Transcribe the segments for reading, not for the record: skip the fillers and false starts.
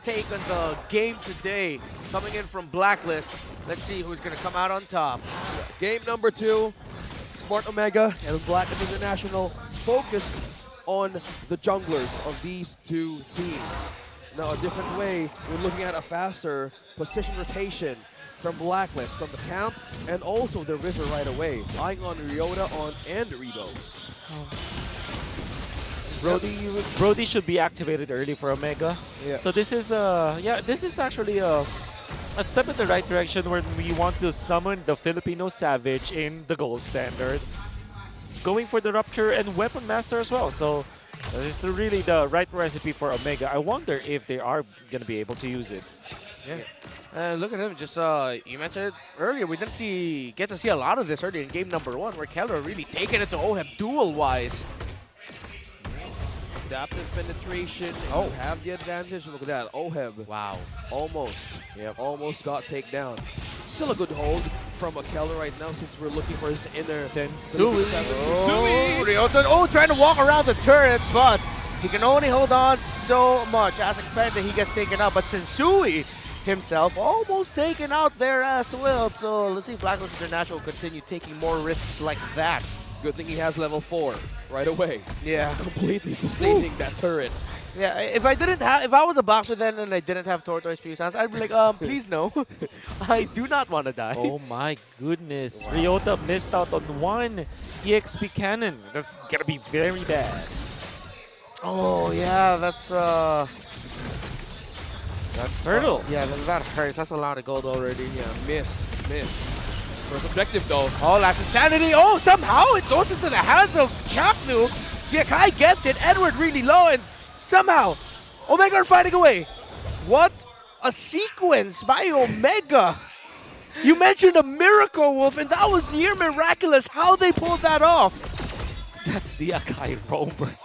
take on the game today. Coming in from Blacklist. Let's see who's going to come out on top. Game number 2, Smart Omega and Blacklist International focused on the junglers of these two teams. Now a different way, we're looking at a faster position rotation from Blacklist, from the camp, and also the river right away, eyeing on Ryota and Rebo. Brody should be activated early for Omega. Yeah. So this is this is actually a step in the right direction where we want to summon the Filipino Savage in the gold standard, going for the Rupture and Weapon Master as well. So this is really the right recipe for Omega. I wonder if they are going to be able to use it. Yeah. Look at him. Just you mentioned it earlier. We didn't get to see a lot of this earlier in game number 1, where Keller really taking it to Oheb duel-wise. Adaptive penetration. Oh. You have the advantage. Look at that. Oheb. Wow. Almost. Yep. Almost got takedown. Still a good hold from a Keller right now since we're looking for his inner Sensui. Oh, Ryota, trying to walk around the turret, but he can only hold on so much. As expected, he gets taken out, but Sensui himself almost taken out there as well. So let's see if Blacklist International will continue taking more risks like that. Good thing he has level 4 right away. Yeah. Completely sustaining that turret. Yeah, if I was a boxer then and I didn't have Tortoise Puissance, I'd be like, please no. I do not want to die. Oh my goodness. Wow. Ryota missed out on one EXP cannon. That's going to be very bad. Oh, yeah, that's Turtle. Yeah, that hurts. That's a lot of gold already. Yeah. Miss. First objective though. Oh, that's insanity. Oh, somehow it goes into the hands of Chaknu. Yakai gets it. Edward really low, and somehow Omega are fighting away. What a sequence by Omega. You mentioned a Miracle Wolf, and that was near miraculous how they pulled that off. That's the Akai roamer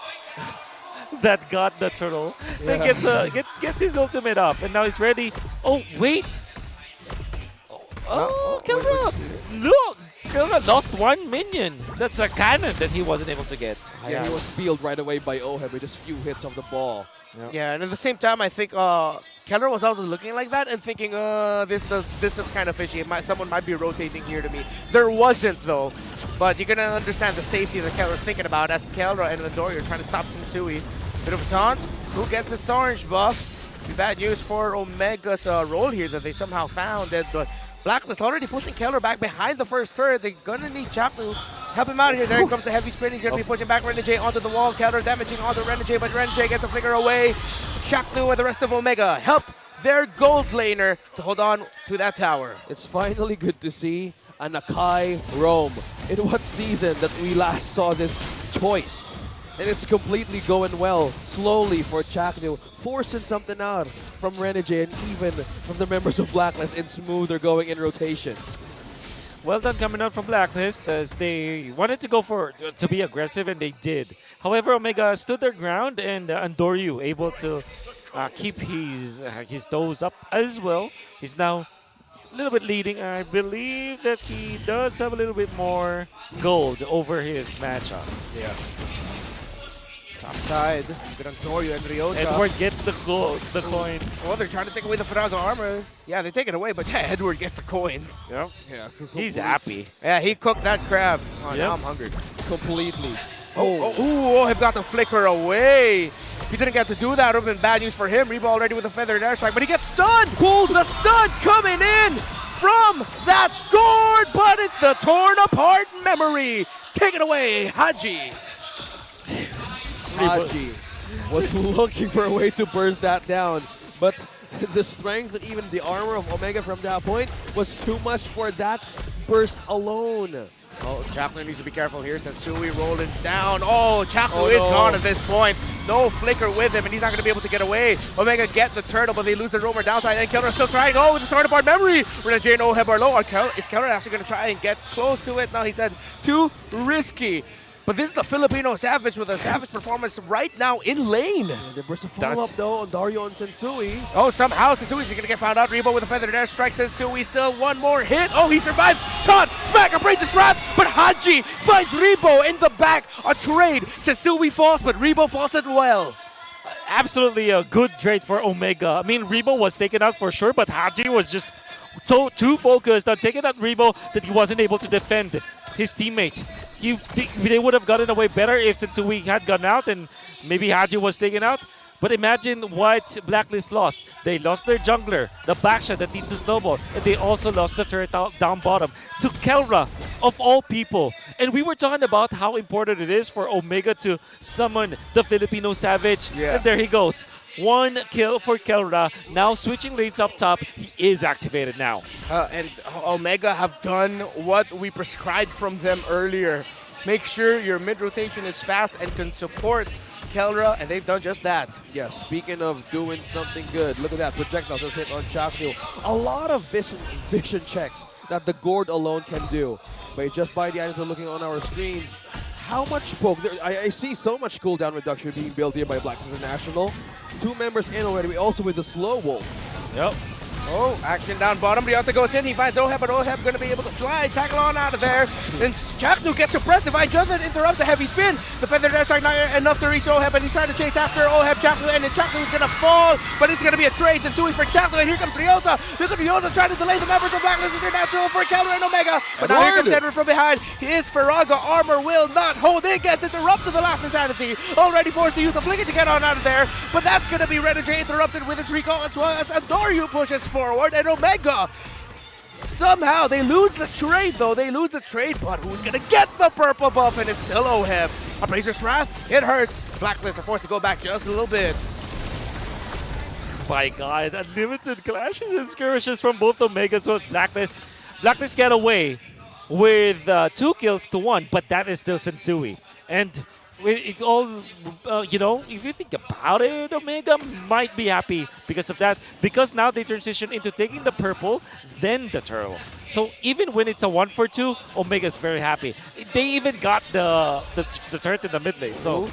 that got the turtle. Yeah. Then gets his ultimate up, and now he's ready. Oh, wait. Oh, Kilra! Look! Kilra lost one minion. That's a cannon that he wasn't able to get. Yeah, he was peeled right away by Oheb with just few hits of the ball. Yeah, and at the same time, I think Keller was also looking like that and thinking, this looks kind of fishy. Someone might be rotating here to me. There wasn't, though. But you're going to understand the safety that Keller's thinking about as Keller and Midori are trying to stop Sensui. Bit of a taunt. Who gets this orange buff? Be bad news for Omega's role here that they somehow found it. But Blacklist already pushing Keller back behind the first turret. They're gonna need Chak to help him out here. There comes the heavy sprint. He's gonna be pushing back Renegade onto the wall. Keller damaging onto Renegade, but Renegade gets the flicker away. Shaknu and the rest of Omega help their gold laner to hold on to that tower. It's finally good to see an Akai roam. In what season that we last saw this choice? And it's completely going well, slowly for Chaknu, forcing something out from Renegade and even from the members of Blacklist in smoother going in rotations. Well done coming out from Blacklist as they wanted to go to be aggressive, and they did. However, Omega stood their ground, and Andoryu able to keep his toes up as well. He's now a little bit leading. I believe that he does have a little bit more gold over his matchup. Yeah. Top side, you got Andoryu and Ryota. Edward gets the coin. Oh, they're trying to take away the Farago armor. Yeah, they take it away, but yeah, Edward gets the coin. Yep. Yeah, he's happy. Yeah, he cooked that crab. Oh, yep. Now I'm hungry. Completely. Oheb got the flicker away. He didn't get to do that. It would have been bad news for him. Rebo already with a feathered airstrike, but he gets stunned. The stun coming in from that gourd, but it's the torn apart memory. Take it away, Haji. Haji was looking for a way to burst that down, but the strength and even the armor of Omega from that point was too much for that burst alone. Oh, Chaknu needs to be careful here. Sensui rolling down. Oh, Chaknu is gone at this point. No flicker with him, and he's not going to be able to get away. Omega get the turtle, but they lose the roamer downside, and Keller is still trying. Oh, with the torn apart memory. Renegade and Oheb are low. Is Keller actually going to try and get close to it? No, he said too risky. But this is the Filipino Savage with a Savage performance right now in lane. Yeah, the burst of follow-up though on Dario and Sensui. Oh, somehow Sensui's going to get found out. Rebo with a feathered air strike. Sensui still one more hit. Oh, he survived. Taunt, smack, outrageous wrath. But Haji finds Rebo in the back. A trade. Sensui falls, but Rebo falls as well. absolutely a good trade for Omega. I mean, Rebo was taken out for sure, but Haji was just too focused on taking out Rebo that he wasn't able to defend his teammate. They would have gotten away better if Sensui had gone out and maybe Haji was taken out. But imagine what Blacklist lost. They lost their jungler, the backshot that needs to snowball, and they also lost the turret down bottom to Kelra, of all people. And we were talking about how important it is for Omega to summon the Filipino Savage. Yeah. And there he goes. 1 kill for Kelra. Now switching lanes up top. He is activated now. And Omega have done what we prescribed from them earlier. Make sure your mid rotation is fast and can support Kelra, and they've done just that. Yeah, speaking of doing something good, look at that. Projectile just hit on Chaknu. A lot of vision checks that the Gourd alone can do. But just by the items we're looking on our screens, how much poke? I see so much cooldown reduction being built here by Blacklist International. 2 members in already. We also with the Slow Wolf. Yep. Oh, action down bottom. Ryota goes in. He finds Oheb, but Oheb going to be able to slide, tackle on out of there. And Chaknu gets suppressed. Divine Judgment interrupts the heavy spin. The Feather Dash Strike not enough to reach Oheb, and he's trying to chase after Oheb, Chaknu, and then Chaknu is going to fall, but it's going to be a trade. And Sui for Chaknu, and here comes Ryota. Look at Ryota trying to delay the members of Blacklist International for Kelra and Omega. But now here comes Edward from behind. His Faraga armor will not hold. It gets interrupted, the last insanity. Already forced to use the Flicker to get on out of there, but that's going to be Renegade interrupted with his recall as well as Andoryu pushes forward, and Omega somehow they lose the trade though. They lose the trade, but who's gonna get the purple buff? And it's still Oheb. Appraiser's Wrath, it hurts. Blacklist are forced to go back just a little bit. My God, unlimited clashes and skirmishes from both Omega, so it's Blacklist. Blacklist get away with 2 kills to 1, but that is still Sensui. And it all, if you think about it, Omega might be happy because of that. Because now they transition into taking the purple, then the turtle. So even when it's a 1 for 2, Omega's very happy. They even got the turret in the mid lane. So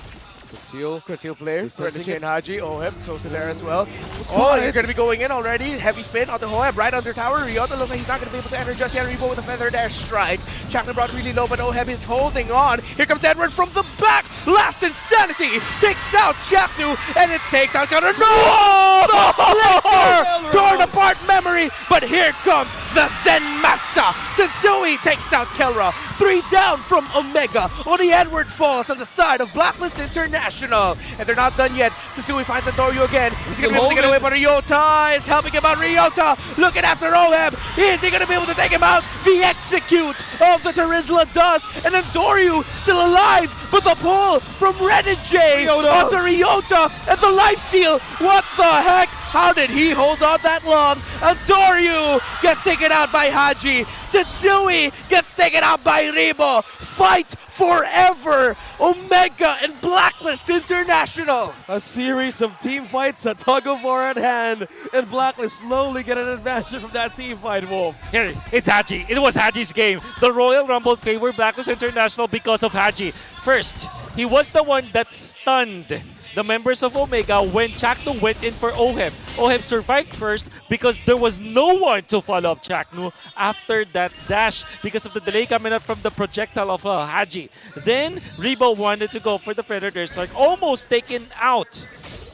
Conceal player, Sensing Chain Haji, Oheb close to there as well. Oh, you're going to be going in already. Heavy spin onto Oheb, right under tower. Ryota looks like he's not going to be able to enter just yet. Rebo with a Feather Dash Strike. Chaplin brought really low, but Oheb is holding on. Here comes Edward from the back. Last Insanity takes out Chaknu, and it takes out Counter. No! The Flicker! Torn apart memory, but here comes the Zen Master. Sensui takes out Kelra. 3 down from Omega. Only Edward falls on the side of Blacklist International. And they're not done yet. Sensui finds Andoryu again. He's going to be able to get away, but Ryota is helping him out. Ryota looking after Oheb. Is he going to be able to take him out? The execute of the Terizla does. And then Doryu still alive, but the pull from Renegade onto Ryota and the lifesteal. What the heck? How did he hold on that long? Andoryu gets taken out by Haji. Sensui gets taken out by Rebo. Fight forever. Omega and Blacklist International. A series of team fights, a tug of war at hand, and Blacklist slowly get an advantage from that team fight, Wolf. here, it's Haji. It was Haji's game. The Royal Rumble favored Blacklist International because of Haji. First, he was the one that stunned the members of Omega when Chaknu went in for Oheb. Oheb survived first because there was no one to follow up Chaknu after that dash because of the delay coming up from the projectile of Haji. Then Rebo wanted to go for the Predator Strike, almost taken out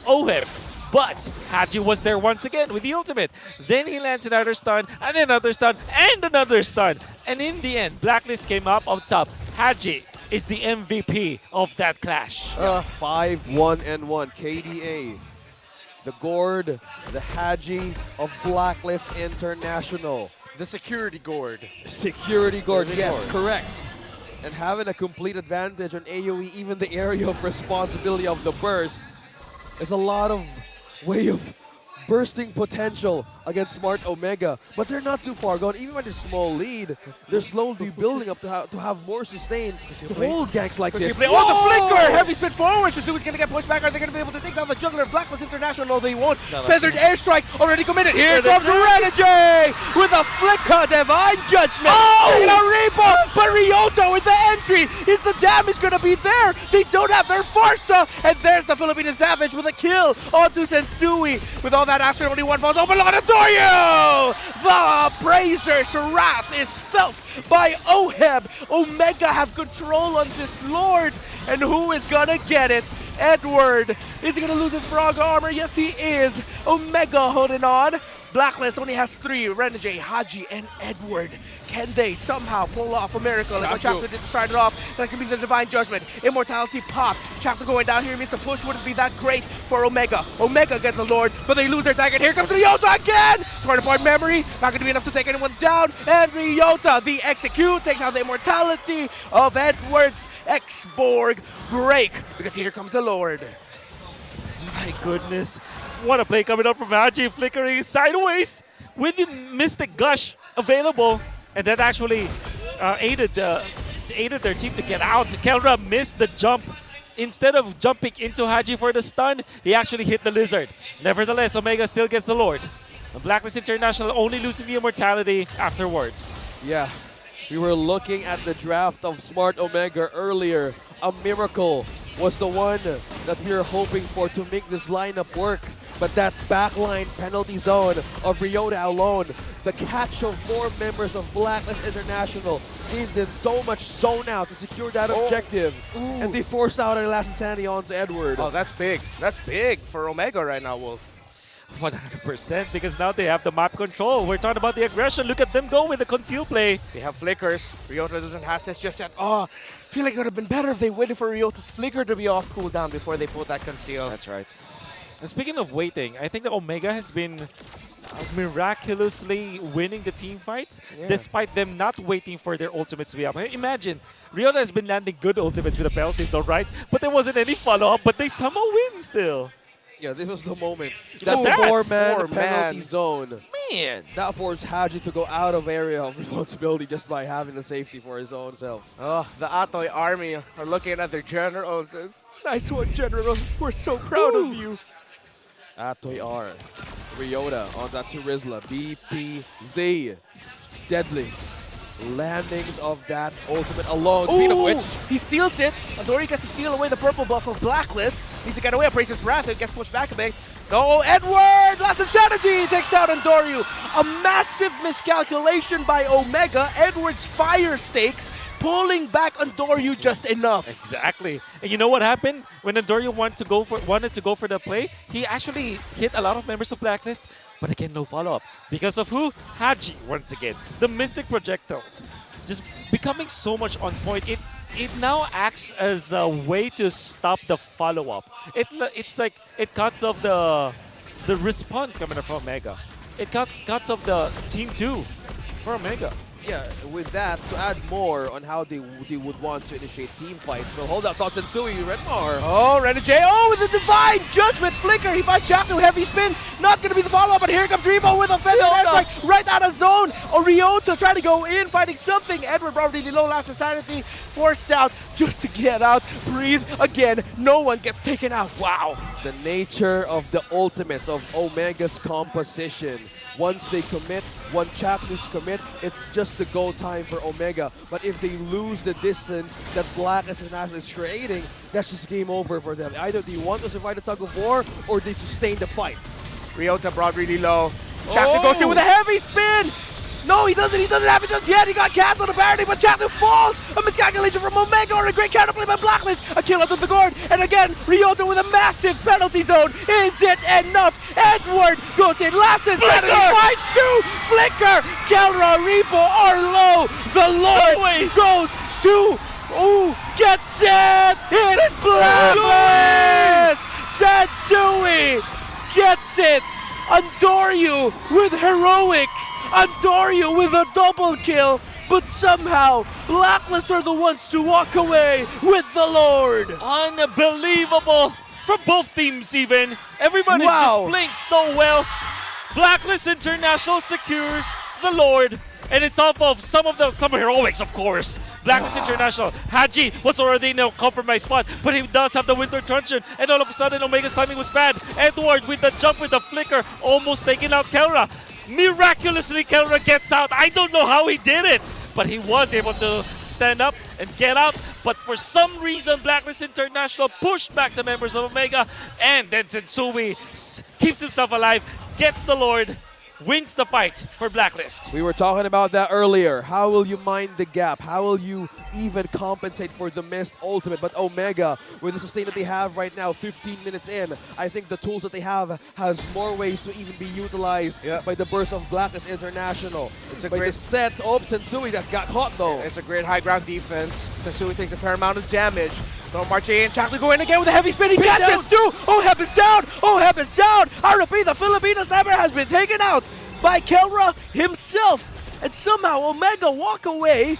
Oheb. But Haji was there once again with the ultimate. Then he lands another stun, and another stun, and another stun. And in the end, Blacklist came up on top. Haji is the MVP of that clash. 5-1-1 KDA. The Gourd, the Haji of Blacklist International. The security gourd. Security Gourd, Security yes, Gourd. correct. And having a complete advantage on AoE, even the area of responsibility of the burst, is a lot of way of bursting potential against Smart Omega, but they're not too far gone. Even with a small lead, they're slowly building up to have more sustain to hold ganks like this. Oh, the Flicker! Heavy spin forward. Suzuki's going to get pushed back. Are they going to be able to take down the jungler of Blacklist International? No, they won't. Feathered Airstrike already committed. Here comes Renegade with a Flicker Divine Judgment. Taking out Reaper, but Ryota with the entry. Is the damage going to be there? They don't have their Farsa. And there's the Filipino Savage with a kill onto Sensui. With all that action, only 1 falls. Open on Andoryu! The Appraiser's wrath is felt by Oheb. Omega have control on this Lord. And who is gonna get it? Edward, is he going to lose his frog armor? Yes, he is. Omega holding on. Blacklist only has 3, Renegade, Haji, and Edward. Can they somehow pull off a miracle? Like what Chapter did to start it off, that can be the Divine Judgment. Immortality pop. Chapter going down here means a push wouldn't be that great for Omega. Omega gets the Lord, but they lose their tag, and here comes Ryota again! Scoring point memory, not going to be enough to take anyone down, and Ryota, the execute, takes out the immortality of Edward's X-Borg break, because here comes the Lord. My goodness. What a play coming up from Haji, flickering sideways with the Mystic Gush available. And that actually aided their team to get out. Kelra missed the jump. Instead of jumping into Haji for the stun, he actually hit the Lizard. Nevertheless, Omega still gets the Lord. The Blacklist International only losing the immortality afterwards. Yeah, we were looking at the draft of Smart Omega earlier. A miracle was the one that we were hoping for to make this lineup work. But that backline penalty zone of Ryota alone, the catch of 4 members of Blacklist International, gave them so much zone out to secure that objective. And they forced out their last insanity onto Edward. Oh, that's big. That's big for Omega right now, Wolf. 100%, because now they have the map control. We're talking about the aggression. Look at them go with the conceal play. They have flickers. Ryota doesn't have this just yet. Oh, I feel like it would have been better if they waited for Ryota's flicker to be off cooldown before they pulled that conceal. That's right. And speaking of waiting, I think that Omega has been miraculously winning the team fights despite them not waiting for their ultimates to be up. Imagine, Ryota has been landing good ultimates with the penalties, alright? But there wasn't any follow-up, but they somehow win still. Yeah, this was the moment. That That four-man penalty man. zone. Man! That forced Haji to go out of area of responsibility just by having the safety for his own self. Oh, the Atoy army are looking at their general and says, "Nice one, General. We're so proud of you." Atoy R. Ryota on that to Rizla. BPZ. Deadly. Landings of that ultimate alone. Speaking of which, he steals it. Adori gets to steal away the purple buff of Blacklist. Needs to get away. Appraises Wrath. It gets pushed back a bit. Go, Edward! Last Insanity takes out Andoryu. A massive miscalculation by Omega. Edward's fire stakes pulling back Andoryu just enough. Exactly. And you know what happened? When Andoryu wanted to go for the play, he actually hit a lot of members of Blacklist, but again, no follow-up. Because of who? Haji, once again. The Mystic Projectiles. Just becoming so much on point. It now acts as a way to stop the follow-up. It's like it cuts off the response coming from Omega. It cuts off the team 2 for Omega. yeah, with that, to add more on how they would want to initiate team fights. So hold out thoughts and Sui, Redmar. Oh, Renegade. Oh, with the Divine Judgment flicker. He finds Chapter heavy spin. Not going to be the follow-up, but here comes Rebo with a feather strike right out of zone. Ryota trying to go in, fighting something. Edward probably low last insanity. Forced out just to get out. Breathe again. No one gets taken out. Wow. The nature of the ultimates of Omega's composition. Once they commit, one Chapters commit, it's just the go time for Omega. But if they lose the distance that Blacklist International is creating, that's just game over for them. Either they want to survive the tug of war or they sustain the fight. Ryota brought really low. Chapter goes in with a heavy spin. No, he doesn't have it just yet. He got canceled apparently, but Chapter falls. A miscalculation from Omega or a great counterplay by Blacklist. A kill out of the guard. And again, Ryota with a massive penalty zone. Is it enough? Edward goes in. Last is finds two. Flicker. Kelra, Repo are low. The Lord goes to. Ooh, gets it. It's Blacklist. Sensui gets it. Andoryu with heroics. Andoryu with a double kill. But somehow, Blacklist are the ones to walk away with the Lord. Unbelievable from both teams even. Everybody's just playing so well. Blacklist International secures the Lord. And it's off of some heroics, of course. Blacklist International. Haji was already in a compromised spot, but he does have the Winter Truncheon. And all of a sudden, Omega's timing was bad. Edward with the jump with the flicker, almost taking out Kelra. Miraculously, Kelra gets out. I don't know how he did it, but he was able to stand up and get out. But for some reason, Blacklist International pushed back the members of Omega. And then Sensui keeps himself alive, gets the Lord. wins the fight for Blacklist. We were talking about that earlier. How will you mind the gap? How will you even compensate for the missed ultimate? But Omega, with the sustain that they have right now, 15 minutes in, I think the tools that they have has more ways to even be utilized by the burst of Blacklist International. It's a by great the set. Oh, Sensui that got caught though. It's a great high ground defense. Sensui takes a fair amount of damage. So marching in, Chaklu go in again with a heavy spin. He got this too. Oheb is down. Oheb is down. I repeat, the Filipino sniper has been taken out by Kelra himself. And somehow Omega walk away,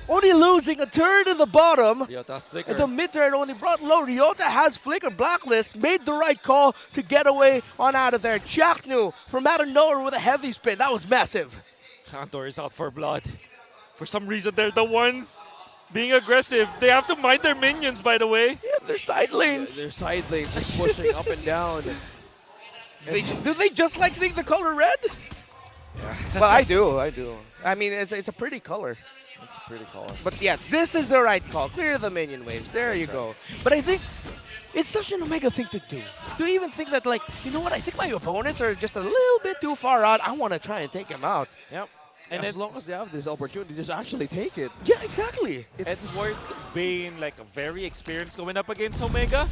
only losing a turret in the bottom. Ryota's flicker. And the mid turret only brought low. Ryota has flicker. Blacklist made the right call to get away on out of there. Chaknu from out of nowhere with a heavy spin. That was massive. Andor is out for blood. For some reason, they're the ones being aggressive. They have to mind their minions, by the way. Yeah, they're side lanes. Their side lanes just pushing up and down. Do they just like seeing the color red? Yeah. Well, I do. I mean, it's a pretty color. It's a pretty call. But yeah, this is the right call. Clear the minion waves. There you go. But I think it's such an Omega thing to do. To even think that, like, you know what? I think my opponents are just a little bit too far out. I want to try and take him out. Yep. And as long as they have this opportunity, just actually take it. Yeah, exactly. Edward being like a very experienced going up against Omega,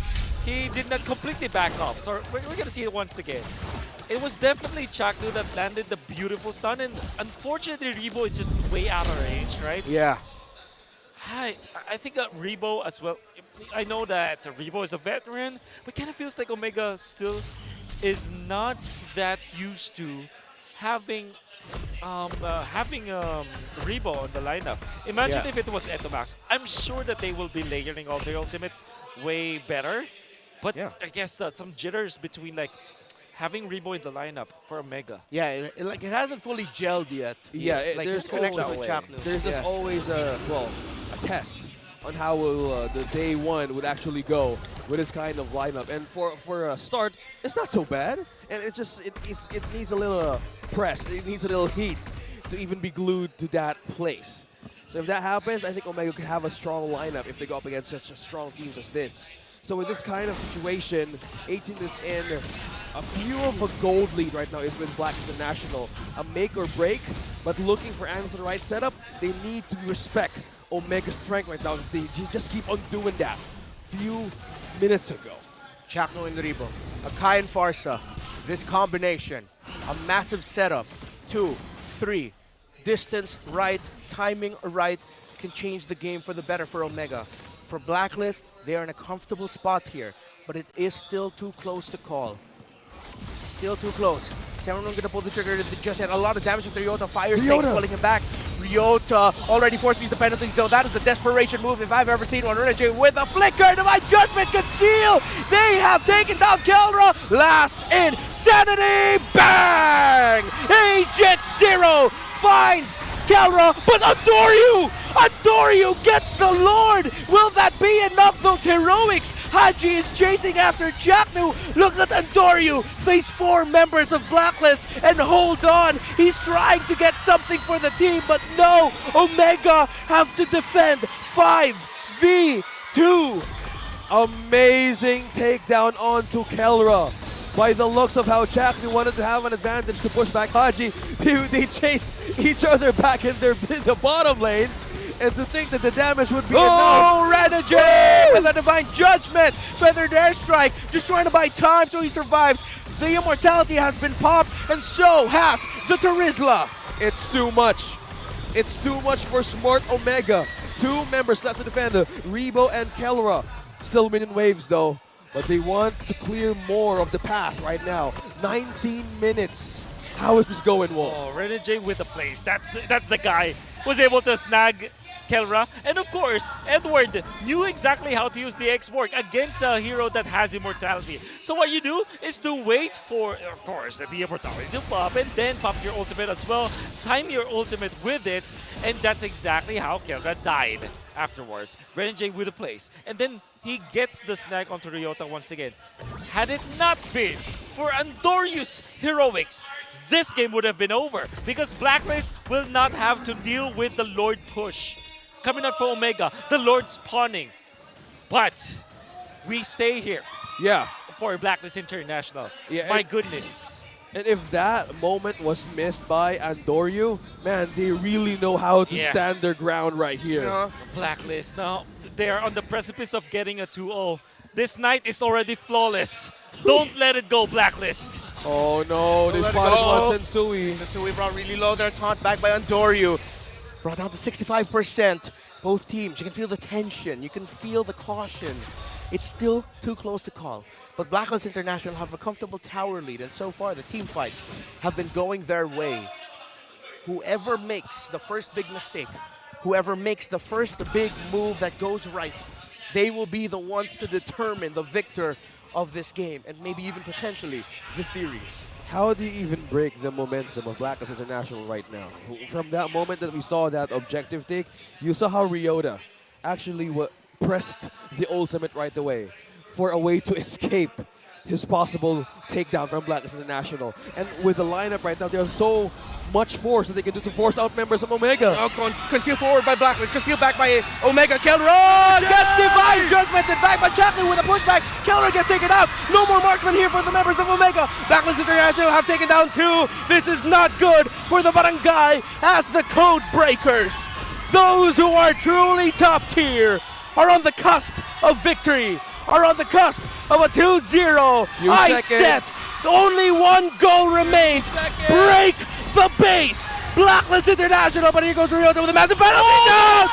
he did not completely back off. So we're going to see it once again. It was definitely Chaknu that landed the beautiful stun, and unfortunately Rebo is just way out of range, right? Yeah. I think that Rebo as well, I know that Rebo is a veteran, but kind of feels like Omega still is not that used to having Rebo on the lineup. Imagine if it was Etomax. I'm sure that they will be layering all their ultimates way better. But I guess some jitters between like having Rebo in the lineup for Omega. Yeah, it hasn't fully gelled yet. Yeah, like there's disconnected always, with Chaknu. there's just always a test on how will the day one would actually go with this kind of lineup. And for a start, it's not so bad. And it's just it needs a little press. It needs a little heat to even be glued to that place. So if that happens, I think Omega could have a strong lineup if they go up against such a strong team as this. So with this kind of situation, 18 minutes in, a few of a gold lead right now is with Blacklist International. A make or break, but looking for answers to the right setup, they need to respect Omega's strength right now. They just keep on doing that. Few minutes ago. Chakno and Rebo, Akai and Farsa, this combination, a massive setup, 2, 3, distance right, timing right, can change the game for the better for Omega. For Blacklist, they are in a comfortable spot here, but it is still too close to call. Still too close. Samurai going to pull the trigger just yet. A lot of damage with Ryota. Fire Snakes pulling him back. Ryota already forced to use the penalty zone. That is a desperation move if I've ever seen one. Renegade with a flicker. Divine Judgment conceal. They have taken down Kelra. Last in Sanity. Bang! Agent Zero finds Kelra, but Andoryu gets the Lord! Will that be enough? Those heroics! Haji is chasing after Chaknu. Look at Andoryu face 4 members of Blacklist and hold on. He's trying to get something for the team, but no! Omega have to defend 5v2. Amazing takedown onto Kelra. By the looks of how Chaknu wanted to have an advantage to push back Haji, they chased each other back in the bottom lane. And to think that the damage would be enough. Oh, Renegade with a Divine Judgment. Feathered Airstrike, just trying to buy time so he survives. The Immortality has been popped, and so has the Terizla. It's too much. It's too much for Smart Omega. 2 members left to defend, Rebo and Kelra. Still minion waves though. But they want to clear more of the path right now. 19 minutes. How is this going, Wolf? Oh, Renegade with the place. That's the guy. Was able to snag Kelra. And of course, Edward knew exactly how to use the X-Borg against a hero that has immortality. So what you do is to wait for, of course, the immortality to pop and then pop your ultimate as well. Time your ultimate with it. And that's exactly how Kelra died afterwards. Renegade with the place. And then he gets the snag onto Ryota once again. Had it not been for Andoryu's heroics, this game would have been over because Blacklist will not have to deal with the Lord push. Coming out for Omega, the Lord spawning. But we stay here Yeah. for Blacklist International. Yeah, My goodness. And if that moment was missed by Andoryu, man, they really know how to Yeah. stand their ground right here. Blacklist now, they are on the precipice of getting a 2-0. This night is already flawless. Don't let it go, Blacklist. Oh no, they let it spotted go. one Sensui. Sensui brought really low there, taunt back by Andoryu. Brought down to 65%. Both teams, you can feel the tension, you can feel the caution. It's still too close to call. But Blacklist International have a comfortable tower lead, and so far the team fights have been going their way. Whoever makes the first big mistake, whoever makes the first big move that goes right, they will be the ones to determine the victor of this game, and maybe even potentially the series. How do you even break the momentum of Blacklist International right now? From that moment that we saw that objective take, you saw how Ryota actually pressed the ultimate right away for a way to escape his possible takedown from Blacklist International. And with the lineup right now, there's so much force that they can do to force out members of Omega. Oh, concealed forward by Blacklist, concealed back by Omega. Kelron gets divine judgmented back by Chaplin with a pushback. Kelron gets taken out. No more marksman here for the members of Omega. Blacklist International have taken down 2. This is not good for the Barangay as the code breakers. Those who are truly top tier are on the cusp of victory, are on the cusp of a 2-0. I said only one goal remains. Break the base. Blacklist International, but here goes Ryota with a massive penalty. No!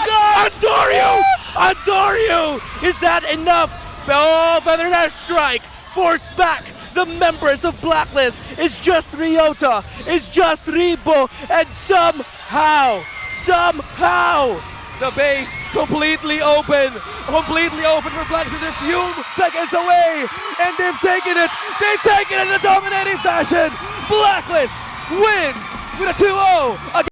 Andoryu! Is that enough? Oh, Feather Dash Strike. Force back the members of Blacklist. It's just Ryota. It's just Ribo. And somehow, The base completely open for Blacklist. They're few seconds away, and they've taken it. They've taken it in a dominating fashion. Blacklist wins with a 2-0 against